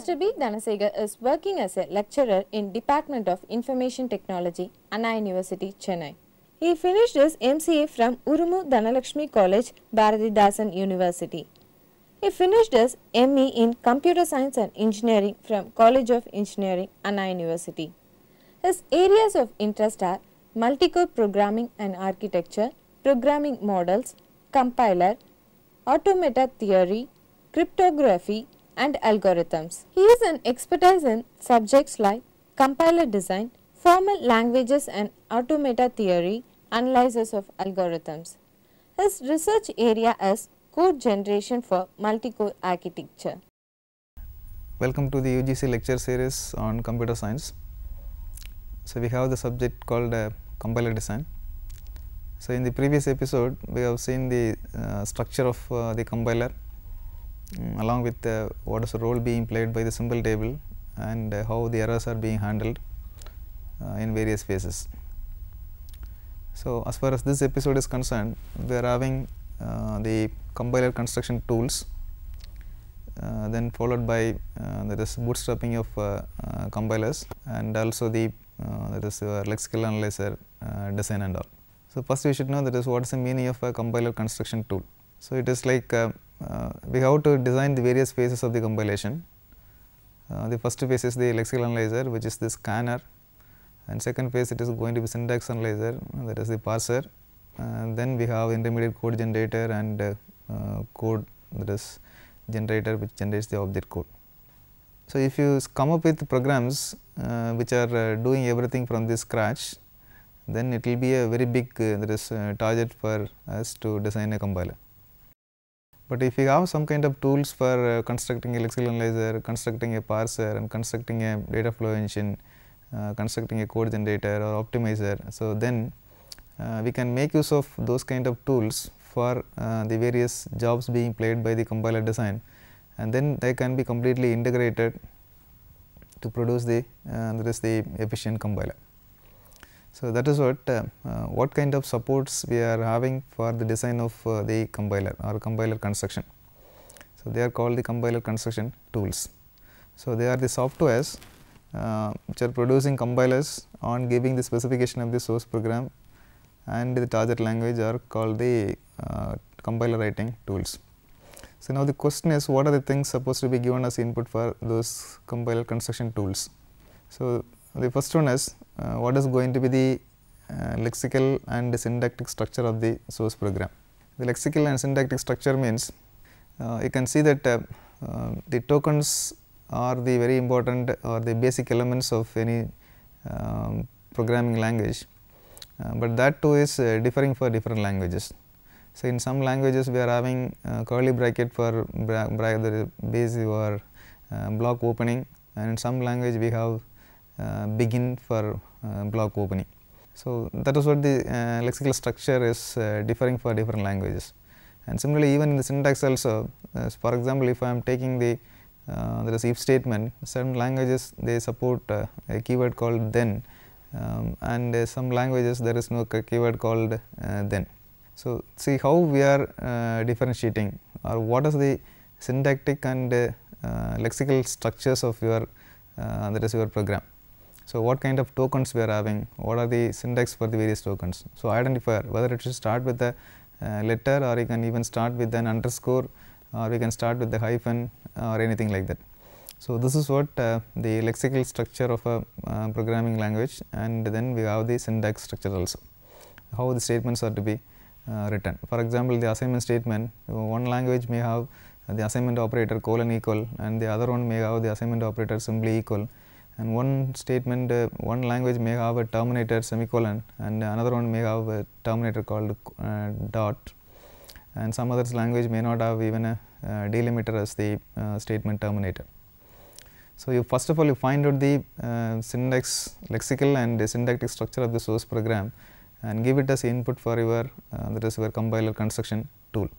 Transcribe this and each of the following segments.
Mr. B. Dhanasegar is working as a lecturer in Department of Information Technology, Anna University, Chennai. He finished his MCA from Urumu Dhanalakshmi College, Bharathidasan University. He finished his ME in Computer Science and Engineering from College of Engineering, Anna University. His areas of interest are multi-core programming and architecture, programming models, compiler, automata theory, cryptography, and algorithms. He is an expert in subjects like compiler design, formal languages and automata theory, analysis of algorithms. His research area is code generation for multi-core architecture. Welcome to the UGC lecture series on computer science. So, we have the subject called compiler design. So, in the previous episode we have seen the structure of the compiler along with what is the role being played by the symbol table and how the errors are being handled in various phases. So, as far as this episode is concerned, we are having the compiler construction tools, then followed by that is bootstrapping of compilers, and also the that is lexical analyzer design and all. So, first we should know that is what is the meaning of a compiler construction tool. So, it is like we have to design the various phases of the compilation. The first phase is the lexical analyzer, which is the scanner, and second phase it is going to be syntax analyzer, that is the parser. Then we have intermediate code generator and code, that is generator, which generates the object code. So, if you come up with programs which are doing everything from the scratch, then it will be a very big that is target for us to design a compiler. But if you have some kind of tools for constructing a lexical analyzer, constructing a parser, and constructing a data flow engine, constructing a code generator or optimizer, so then we can make use of those kind of tools for the various jobs being played by the compiler design, and then they can be completely integrated to produce the that is the efficient compiler. So, that is what kind of supports we are having for the design of the compiler or compiler construction. So, they are called the compiler construction tools. So, they are the softwares which are producing compilers on giving the specification of the source program, and the target language are called the compiler writing tools. So, now the question is, what are the things supposed to be given as input for those compiler construction tools. So, the first one is what is going to be the lexical and syntactic structure of the source program. The lexical and syntactic structure means you can see that the tokens are the very important or the basic elements of any programming language, but that too is differing for different languages. So, in some languages we are having curly bracket for base or block opening, and in some language we have begin for block opening. So, that is what the lexical structure is differing for different languages. And similarly, even in the syntax also, for example, if I am taking the there is if statement, certain languages they support a keyword called then, and some languages there is no keyword called then. So, see how we are differentiating, or what is the syntactic and lexical structures of your that is your program. So, what kind of tokens we are having, what are the syntax for the various tokens. So, identifier, whether it should start with a letter, or you can even start with an underscore, or we can start with the hyphen or anything like that. So, this is what the lexical structure of a programming language, and then we have the syntax structure also, how the statements are to be written. For example, the assignment statement, one language may have the assignment operator colon equal, and the other one may have the assignment operator simply equal, and one statement one language may have a terminator semicolon, and another one may have a terminator called dot, and some other language may not have even a delimiter as the statement terminator. So, you first of all you find out the syntax, lexical and syntactic structure of the source program, and give it as input for your that is your compiler construction tool,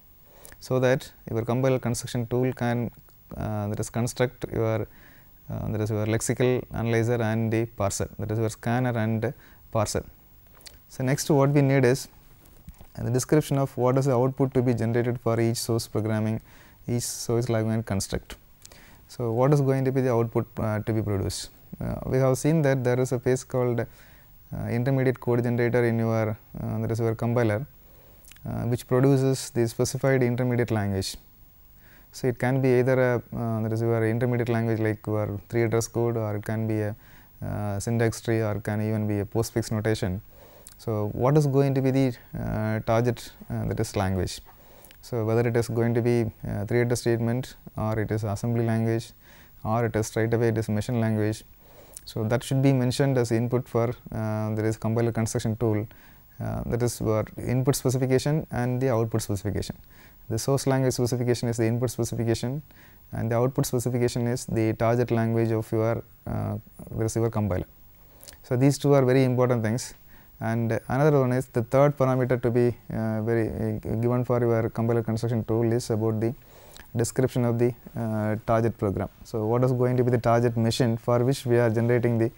so that your compiler construction tool can that is construct your that is your lexical analyzer and the parser, that is your scanner and parser. So, next what we need is the description of what is the output to be generated for each source programming, each source language construct. So, what is going to be the output to be produced? We have seen that there is a phase called intermediate code generator in your that is your compiler, which produces the specified intermediate language. So, it can be either a that is your intermediate language like your 3 address code, or it can be a syntax tree, or it can even be a postfix notation. So, what is going to be the target that is language? So, whether it is going to be 3 address statement, or it is assembly language, or it is straight away it is machine language. So, that should be mentioned as input for there is compiler construction tool, that is your input specification and the output specification. The source language specification is the input specification, and the output specification is the target language of your receiver compiler. So, these two are very important things, and another one is the third parameter to be given for your compiler construction tool is about the description of the target program. So, what is going to be the target machine for which we are generating the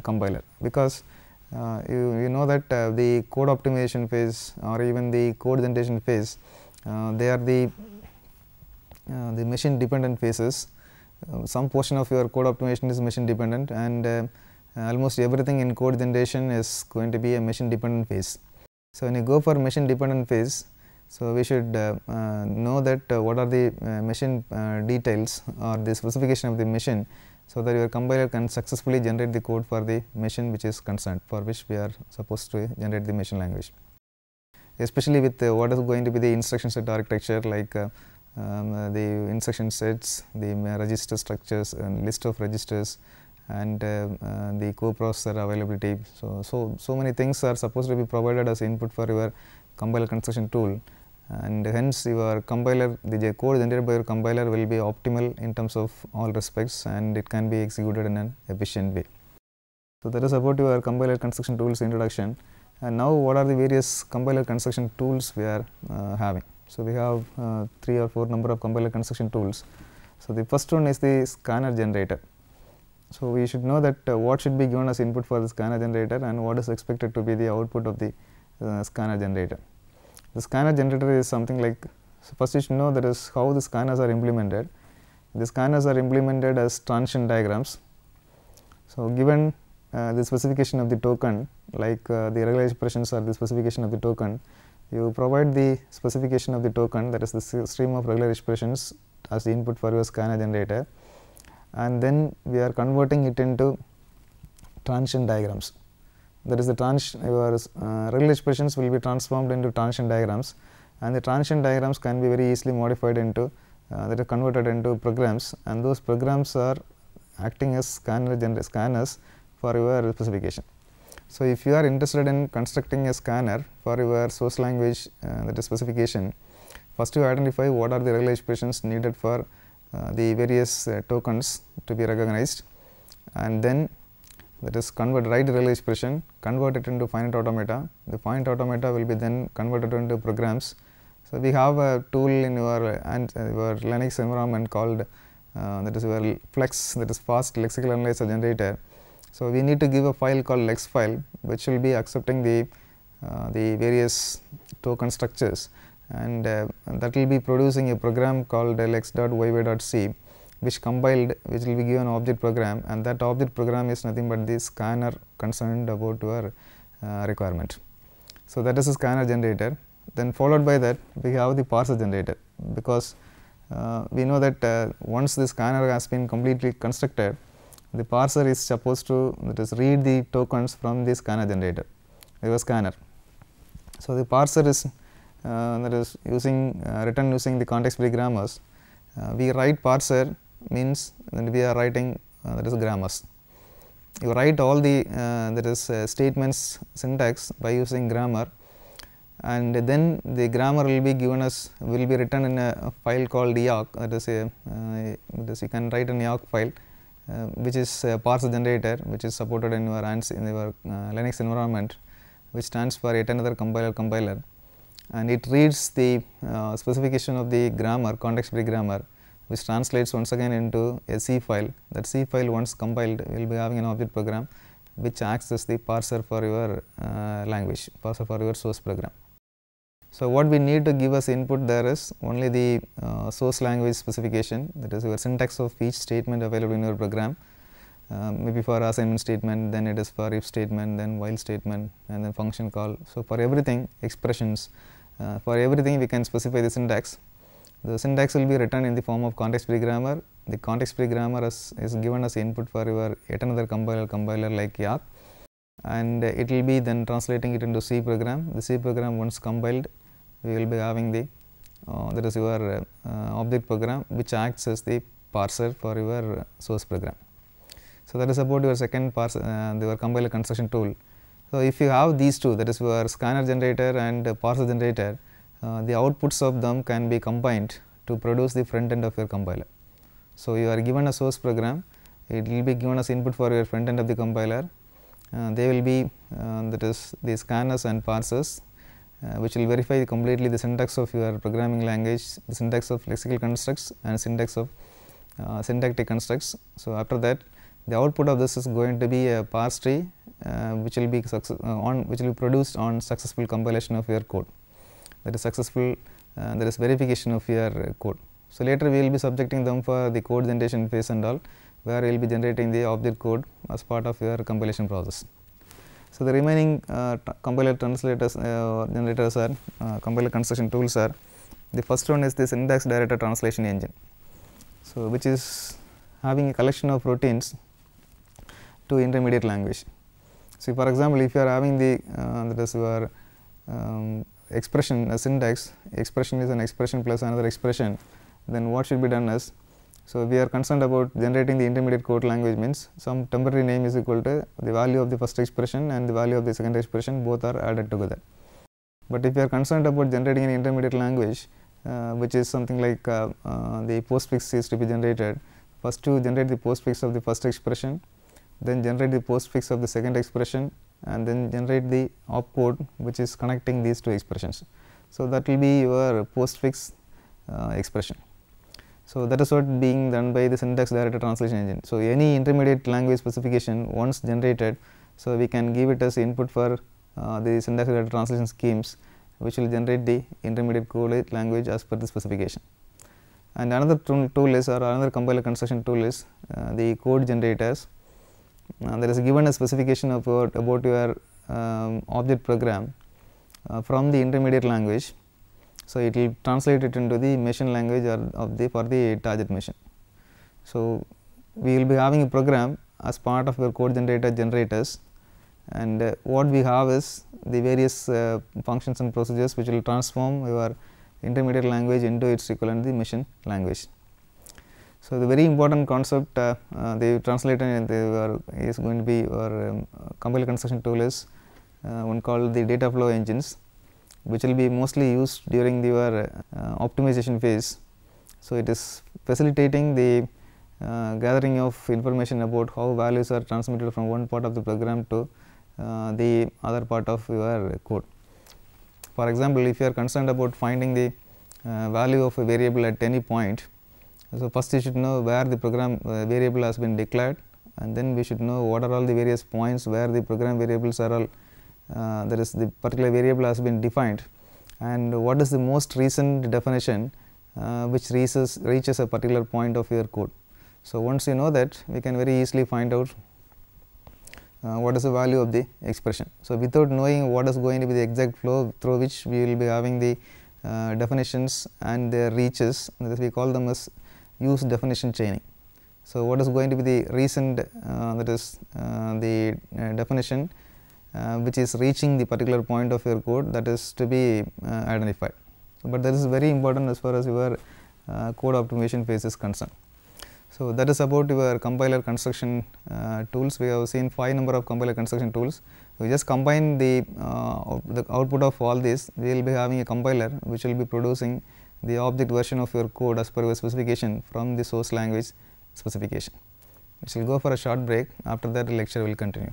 compiler, because you know that the code optimization phase or even the code generation phase, they are the machine dependent phases. Some portion of your code optimization is machine dependent, and almost everything in code generation is going to be a machine dependent phase. So, when you go for machine dependent phase, so we should know that what are the machine details or the specification of the machine, so that your compiler can successfully generate the code for the machine which is concerned, for which we are supposed to generate the machine language. Especially with what is going to be the instruction set architecture, like the instruction sets, the register structures and list of registers, and the coprocessor availability. So many things are supposed to be provided as input for your compiler construction tool, and hence your compiler, the code generated by your compiler will be optimal in terms of all respects, and it can be executed in an efficient way. So, that is about your compiler construction tools introduction. And now, what are the various compiler construction tools we are having? So, we have 3 or 4 number of compiler construction tools. So, the first one is the scanner generator. So, we should know that what should be given as input for the scanner generator and what is expected to be the output of the scanner generator. The scanner generator is something like, so first you should know that is how the scanners are implemented. The scanners are implemented as transition diagrams. So, given the specification of the token, like the regular expressions are the specification of the token, you provide the specification of the token, that is the stream of regular expressions as the input for your scanner generator, and then we are converting it into transition diagrams. That is the your regular expressions will be transformed into transition diagrams, and the transition diagrams can be very easily modified into that are converted into programs, and those programs are acting as scanners for your specification. So, if you are interested in constructing a scanner for your source language that is specification, first you identify what are the regular expressions needed for the various tokens to be recognized, and then that is write the regular expression, convert it into finite automata. The finite automata will be then converted into programs. So, we have a tool in your Linux environment called that is your Flex, that is fast lexical analyzer generator. So, we need to give a file called lex file, which will be accepting the various token structures, and that will be producing a program called lex.yy.c, which compiled, which will be given object program, and that object program is nothing but the scanner concerned about your requirement. So, that is a scanner generator. Then followed by that we have the parser generator, because we know that once the scanner has been completely constructed, the parser is supposed to, that is, read the tokens from the scanner generator, your scanner. So, the parser is that is written using the context free grammars. We write parser means that we are writing that is grammars. You write all the that is statements syntax by using grammar, and then the grammar will be given as, will be written in a file called YARC, that is you can write an YARC file which is a parser generator, which is supported in your Linux environment, which stands for yet another compiler, and it reads the specification of the grammar, context free grammar, which translates once again into a C file. That C file, once compiled, will be having an object program which acts as the parser for your language, parser for your source program. So, what we need to give us input there is only the source language specification, that is your syntax of each statement available in your program. Maybe for assignment statement, then it is for if statement, then while statement, and then function call. So, for everything expressions, for everything we can specify the syntax. The syntax will be written in the form of context free grammar. The context free grammar is given as input for your yet another compiler like YAP, and it will be then translating it into C program. The C program once compiled, we will be having the that is your object program, which acts as the parser for your source program. So, that is about your second your compiler construction tool. So, if you have these two, that is your scanner generator and parser generator, the outputs of them can be combined to produce the front end of your compiler. So, you are given a source program, it will be given as input for your front end of the compiler. They will be that is the scanners and parsers, which will verify completely the syntax of your programming language, the syntax of lexical constructs and syntax of syntactic constructs. So, after that, the output of this is going to be a parse tree, which will be produced on successful compilation of your code. That is successful, that is verification of your code. So, later we will be subjecting them for the code generation phase and all, where we will be generating the object code as part of your compilation process. So, the remaining compiler translators generators are compiler construction tools are, the first one is the syntax director translation engine. So, which is having a collection of routines to intermediate language. So, for example, if you are having the that is your expression a syntax, expression is an expression plus another expression, then what should be done is, so we are concerned about generating the intermediate code language means some temporary name is equal to the value of the first expression and the value of the second expression, both are added together. But if you are concerned about generating an intermediate language, which is something like the postfix is to be generated, first to generate the postfix of the first expression, then generate the postfix of the second expression, and then generate the opcode which is connecting these two expressions. So, that will be your postfix expression. So, that is what being done by the syntax director translation engine. So, any intermediate language specification once generated, so we can give it as input for the syntax director translation schemes, which will generate the intermediate code language as per the specification. And another tool is, or another compiler construction tool is the code generators. There is given a specification about your object program from the intermediate language. So, it will translate it into the machine language or for the target machine. So, we will be having a program as part of your code generator generators, and what we have is the various functions and procedures which will transform your intermediate language into its equivalent, the machine language. So, the very important concept the translator is going to be your compiler construction tool is one called the data flow engines, which will be mostly used during your optimization phase. So, it is facilitating the gathering of information about how values are transmitted from one part of the program to the other part of your code. For example, if you are concerned about finding the value of a variable at any point, so first you should know where the program variable has been declared, and then we should know what are all the various points where the program variables are all that is the particular variable has been defined, and what is the most recent definition which reaches a particular point of your code. So, once you know that, we can very easily find out what is the value of the expression. So, without knowing what is going to be the exact flow through which we will be having the definitions and their reaches, we call them as use definition chaining. So, what is going to be the recent that is the definition which is reaching the particular point of your code, that is to be identified. So, but that is very important as far as your code optimization phase is concerned. So, that is about your compiler construction tools. We have seen 5 number of compiler construction tools. We just combine the output of all these, we will be having a compiler which will be producing the object version of your code as per your specification from the source language specification. We will go for a short break. After that, the lecture will continue.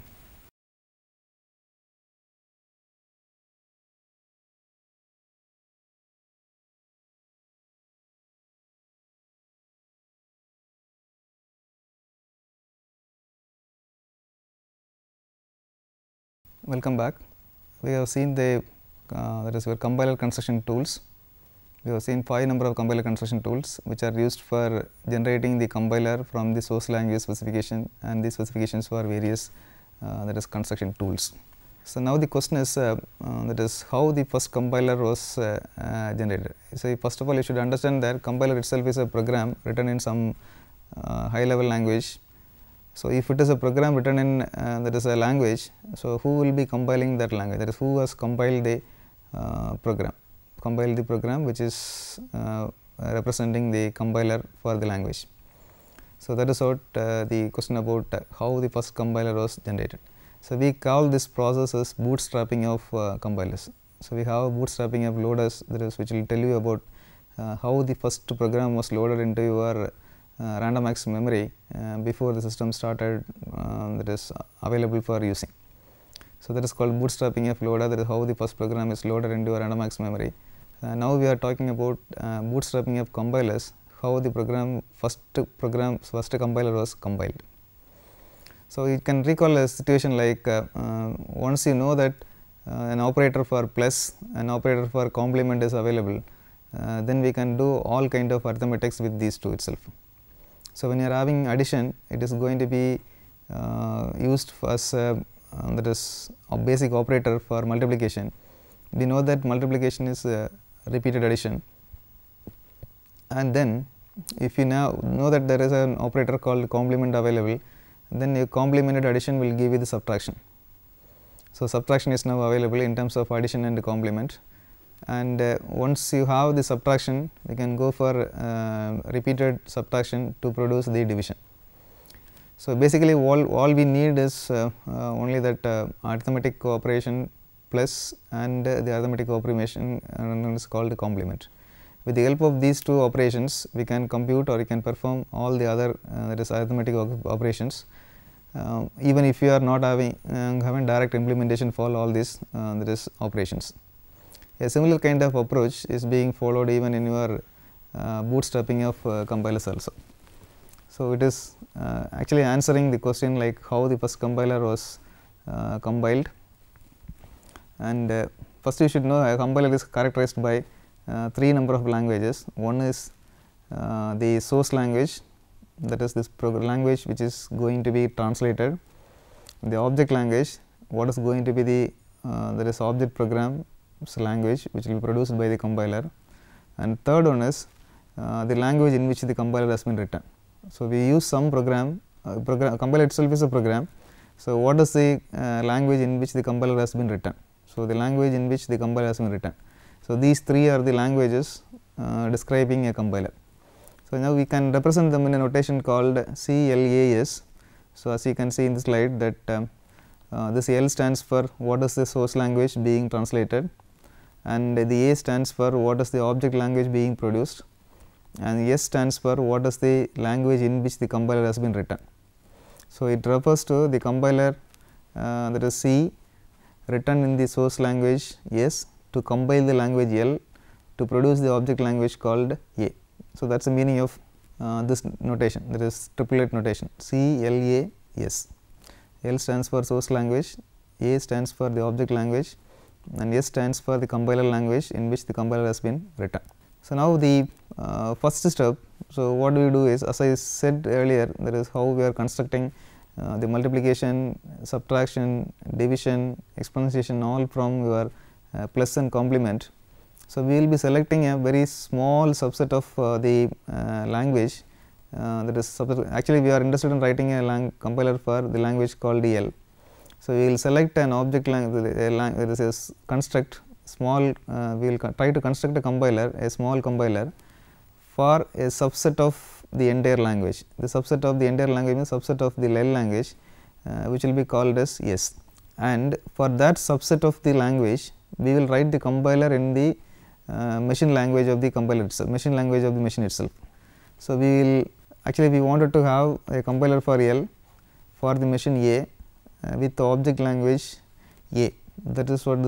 Welcome back. We have seen the that is your compiler construction tools. We have seen 5 number of compiler construction tools which are used for generating the compiler from the source language specification and the specifications for various that is construction tools. So, now the question is that is how the first compiler was generated. So, first of all you should understand that compiler itself is a program written in some high level language. So, if it is a program written in that is a language, so who will be compiling that language, that is who has compiled the program which is representing the compiler for the language. So, that is what the question about how the first compiler was generated. So, we call this process as bootstrapping of compilers. So, we have bootstrapping of loaders, that is which will tell you about how the first program was loaded into your random access memory before the system started that is available for using. So, that is called bootstrapping of loader, that is how the first program is loaded into your random access memory. Now, we are talking about bootstrapping of compilers, how the first compiler was compiled. So, you can recall a situation like once you know that an operator for plus, an operator for complement is available, then we can do all kind of arithmetics with these two itself. So, when you are having addition, it is going to be used as that is a basic operator for multiplication. We know that multiplication is repeated addition, and then if you now know that there is an operator called complement available, then your complemented addition will give you the subtraction. So, subtraction is now available in terms of addition and complement, and once you have the subtraction, we can go for repeated subtraction to produce the division. So, basically all we need is only that arithmetic operation plus and the arithmetic operation is called complement. With the help of these two operations, we can compute or you can perform all the other that is arithmetic operations, even if you are not having direct implementation for all these that is operations. A similar kind of approach is being followed even in your bootstrapping of compilers also. So, it is actually answering the question like how the first compiler was compiled, and first you should know a compiler is characterized by 3 number of languages. One is the source language, that is this language which is going to be translated, the object language, what is going to be the that is object program language which will be produced by the compiler, and third one is the language in which the compiler has been written. So, we use some program, compiler itself is a program. So, what is the language in which the compiler has been written? So, the language in which the compiler has been written. So, these 3 are the languages describing a compiler. So, now we can represent them in a notation called CLAS. So, as you can see in the slide that this L stands for what is the source language being translated, and the A stands for what is the object language being produced, and S stands for what is the language in which the compiler has been written. So, it refers to the compiler that is C written in the source language S to compile the language L to produce the object language called A. So, that is the meaning of this notation, that is triplet notation CLAS. L stands for source language, A stands for the object language, and S stands for the compiler language in which the compiler has been written. So, now the first step, so what do we do is, as I said earlier, that is how we are constructing the multiplication, subtraction, division, exponentiation all from your plus and complement. So, we will be selecting a very small subset of the language that is actually we are interested in writing a compiler for the language called L. So, we will select an object that is construct small, we will try to construct a compiler, a small compiler for a subset of the entire language. The subset of the entire language means subset of the L language which will be called as S, and for that subset of the language we will write the compiler in the machine language of the compiler itself, machine language of the machine itself. So, we will actually we wanted to have a compiler for L for the machine A with the object language A. That is what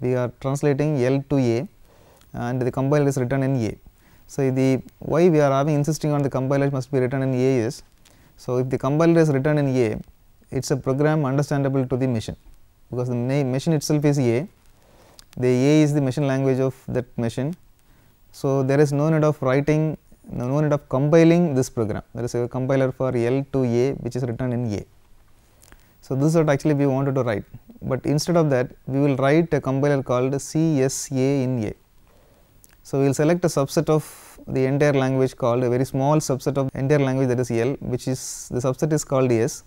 we are translating L to A, and the compiler is written in A. So, the why we are insisting on the compiler must be written in A is, so if the compiler is written in A, it is a program understandable to the machine, because the machine itself is A, the A is the machine language of that machine. So, there is no need of writing, no need of compiling this program. There is a compiler for L to A which is written in A. So, this is what actually we wanted to write, but instead of that we will write a compiler called CSA in A. So, we will select a subset of the entire language called a very small subset of entire language, that is L, which is the subset is called S,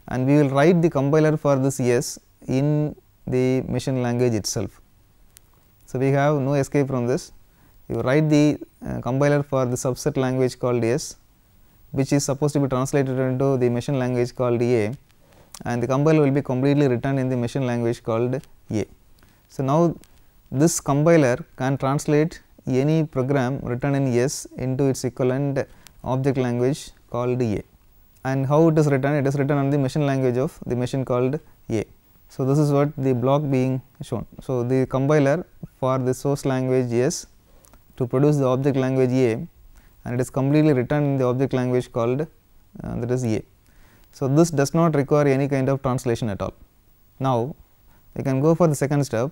and we will write the compiler for this S in the machine language itself. So, we have no escape from this. You write the compiler for the subset language called S, which is supposed to be translated into the machine language called A, and the compiler will be completely written in the machine language called A. So, now this compiler can translate any program written in S into its equivalent object language called A. And how it is written? It is written on the machine language of the machine called A. So, this is what the block being shown. So, the compiler for the source language S to produce the object language A, and it is completely written in the object language called that is A. So, this does not require any kind of translation at all. Now, we can go for the second step.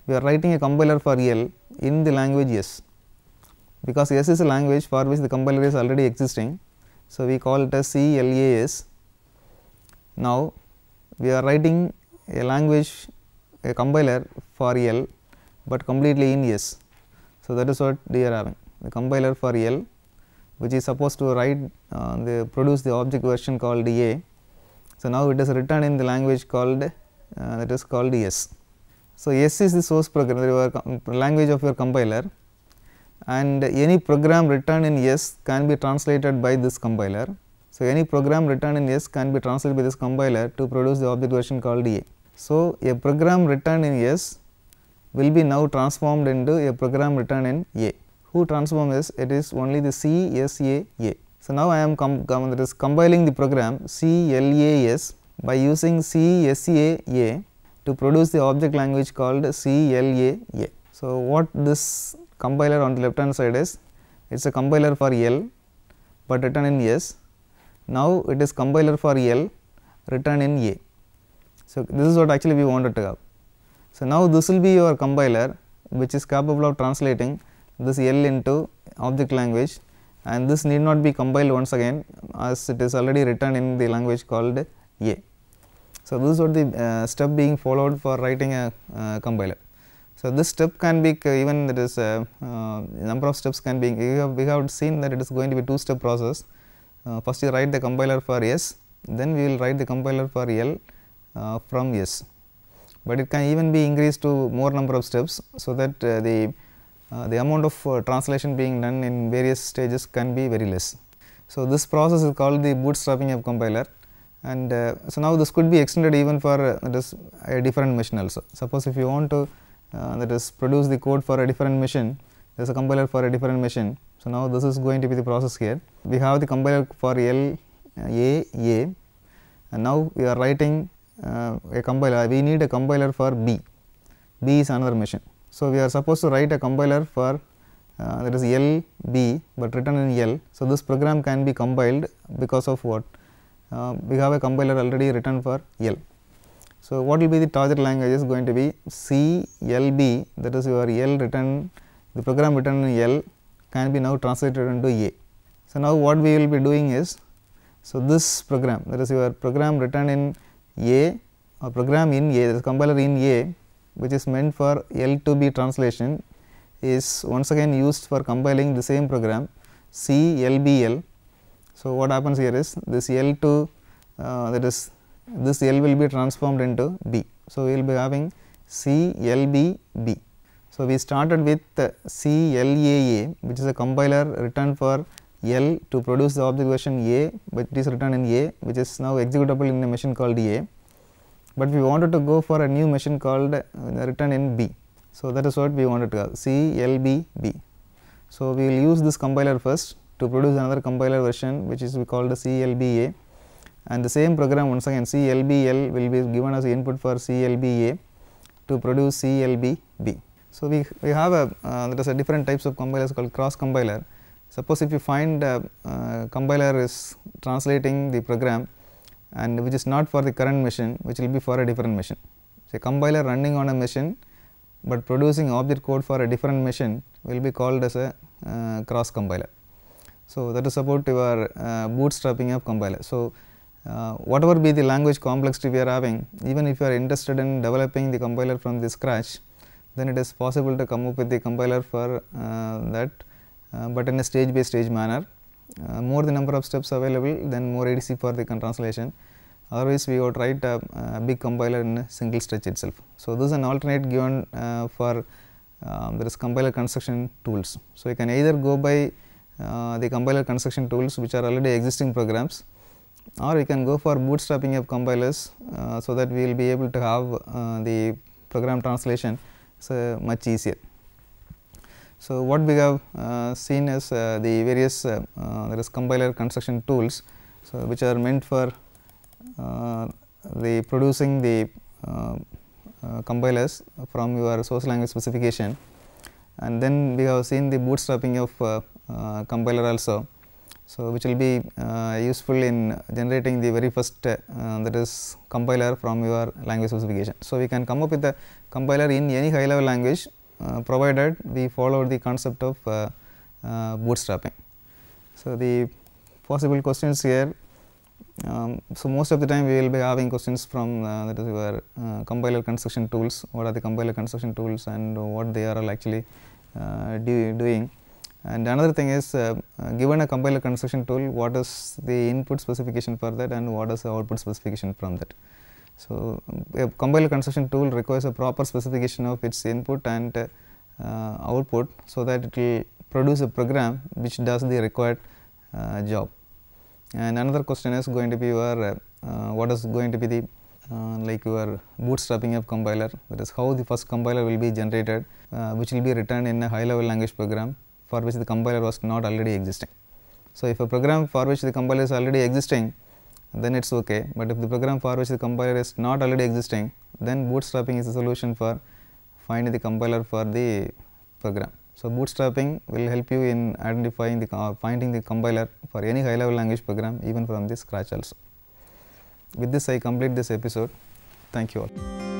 We are writing a compiler for L in the language S, because S is a language for which the compiler is already existing. So, we call it as CLAS. Now, we are writing a language, a compiler for L, but completely in S. So, that is what we are having, the compiler for L, which is supposed to write produce the object version called A. So, now it is written in the language called that is called S. So, S is the source program, the language of your compiler, and any program written in S can be translated by this compiler. So, any program written in S can be translated by this compiler to produce the object version called A. So, a program written in S will be now transformed into a program written in A. Who transforms this? It is only the CSAA. So, now I am compiling the program CLAS by using CSAA to produce the object language called CLAA. So, what this compiler on the left hand side is? It is a compiler for L, but written in S. Now, it is compiler for L written in A. So, this is what actually we wanted to have. So, now this will be your compiler which is capable of translating this L into object language, and this need not be compiled once again, as it is already written in the language called A. So, this is what the step being followed for writing a compiler. So, this step can be even that is number of steps can be, we have seen that it is going to be two step process. First you write the compiler for S, then we will write the compiler for L from S, but it can even be increased to more number of steps, so that the amount of translation being done in various stages can be very less. So, this process is called the bootstrapping of compiler, and so now this could be extended even for a different machine also. Suppose if you want to that is produce the code for a different machine, there is a compiler for a different machine. So, now this is going to be the process here. We have the compiler for L A, and now we are writing a compiler. We need a compiler for B. B is another machine. So, we are supposed to write a compiler for that is L B, but written in L. So, this program can be compiled because of what? We have a compiler already written for L. So, what will be the target language is going to be CLB, that is your L written, the program written in L can be now translated into A. So, now what we will be doing is, so this program, that is your program written in A or program in A, that is compiler in A, which is meant for L to B translation, is once again used for compiling the same program CLBL. So, what happens here is this L to that is this L will be transformed into B. So, we will be having CLBB. So, we started with CLAA, which is a compiler written for L to produce the object version A, but it is written in A, which is now executable in a machine called A. But we wanted to go for a new machine called written in B. So, that is what we wanted to have, CLBB. So, we will use this compiler first to produce another compiler version, which is we called CLBA, and the same program once again CLBL will be given as input for CLBA to produce CLBB. So, we have there is a different types of compilers called cross compiler. Suppose if you find compiler is translating the program and which is not for the current machine, which will be for a different machine. So, compiler running on a machine but producing object code for a different machine will be called as a cross compiler. So, that is about your bootstrapping of compiler. So, whatever be the language complexity we are having, even if you are interested in developing the compiler from the scratch, then it is possible to come up with the compiler for that, but in a stage by stage manner. More the number of steps available, then more ADC for the translation. Otherwise, we would write a big compiler in a single stretch itself. So, this is an alternate given for there is compiler construction tools. So, you can either go by the compiler construction tools which are already existing programs, or you can go for bootstrapping of compilers, so that we will be able to have the program translation much easier. So, what we have seen is the various there is compiler construction tools, so which are meant for the producing the compilers from your source language specification, and then we have seen the bootstrapping of compiler also. So, which will be useful in generating the very first that is compiler from your language specification. So, we can come up with a compiler in any high level language, provided we follow the concept of bootstrapping. So, the possible questions here, so most of the time we will be having questions from that is your compiler construction tools. What are the compiler construction tools and what they are all actually doing. And another thing is, given a compiler construction tool, what is the input specification for that and what is the output specification from that. So, a compiler construction tool requires a proper specification of its input and output, so that it will produce a program which does the required job. And another question is going to be your what is going to be the like your bootstrapping of compiler, that is how the first compiler will be generated, which will be written in a high level language program for which the compiler was not already existing. So, if a program for which the compiler is already existing, then it is okay, but if the program for which the compiler is not already existing, then bootstrapping is the solution for finding the compiler for the program. So, bootstrapping will help you in identifying the finding the compiler for any high level language program, even from the scratch also. With this, I complete this episode. Thank you all.